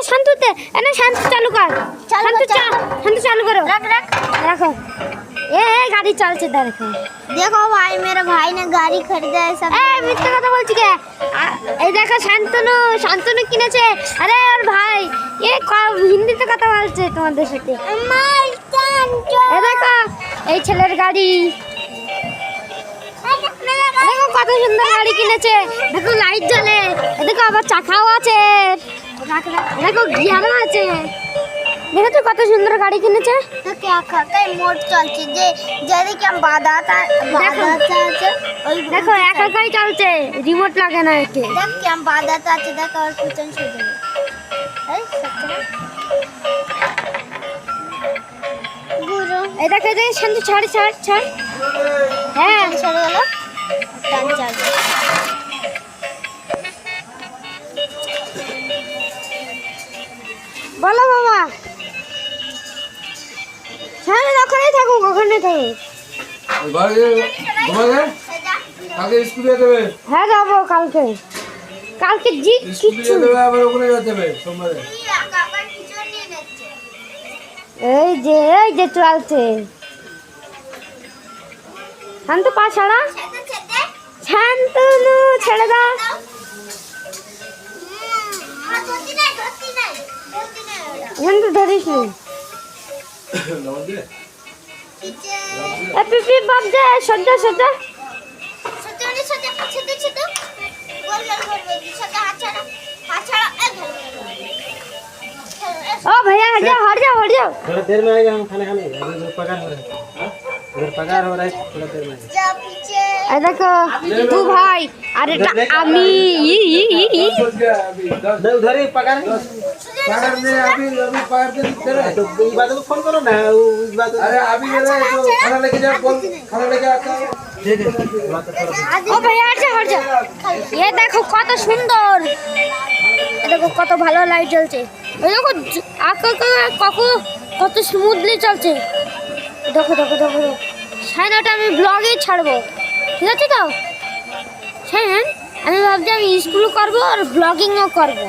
শান্তুতে এনে শান্ত চালু কর শান্ত চালু করো রাখো ए गाड़ी चलছে দেখো देखो भाई मेरा भाई ने गाड़ी खरीदा है सब। ए মিথ্যা কথা বলছি কে এই দেখো শান্তনু কিনেছে আরে আর ভাই এ হিন্দিতে কথা বলছে তোমাদের সাথে আমার শান্ত এ দেখো এই ছেলের গাড়ি দেখো কত সুন্দর গাড়ি কিনেছে দেখো লাইট জ্বলে দেখো আবার চাকাও আছে দেখো গিয়ারও আছে দেখো তো কত সুন্দর গাড়ি কিনেছে तो क्या खाता है मोड चलছে যে যদি কি বাধা আছে ওই দেখো একাই চলছে রিমোট লাগে না একে দেখ কি বাধা আছে দেখ আর পিছন ছুটে যাবে এই সত্যি গুরু এই দেখো এই দেখো শান্ত ছাড় হ্যাঁ ছেড়ে গেল টান চালবে বলো বাবা হ্যাঁ ওখানে থাকুক কালকে স্কুলে যাবে হ্যাঁ যাবো কালকে জি কিচ্ছু স্কুলে যাবে আবার ওখানে যেতে হবে সোমবারে কাকার পিছন নিয়ে যাচ্ছে এই যে চলছে শান্ত পা ছাড়া ছেড়ে শান্তনু ছেড়ে দাও ধরতি নাই শান্ত ধরিস নি নাও দে পিছে এ পিপি বাপ দে সজ্জা ছোট গোল করবে ছোট হাত ছাড়া ओ भैया हट जाओ थोड़ा देर में आएगा हम खाना खाने अभी जो पगार हो रहा है इधर पगार हो रहा है थोड़ा देर में যা পিছে ए देखो तू भाई अरे আমি सोच गया अभी 10 नहीं उधर ही पगार है पगार में अभी पगार दे दे रहे तो इस बात को फोन करो ना इस बात अरे अभी ये तो खाना लेके जाओ बोल खाना लेके आता है ও ভাইয়া হট যা এ দেখো কত সুন্দর এ দেখো কত ভালো লাইট জ্বলছে ওই দেখো কত স্মুথলি চলছে দেখো সাইনাটা আমি ব্লগে ছাড়বো ঠিক আছে তো হ্যাঁ আমি ভাবছি আমি স্কুল করবো আর ব্লগিংও করবো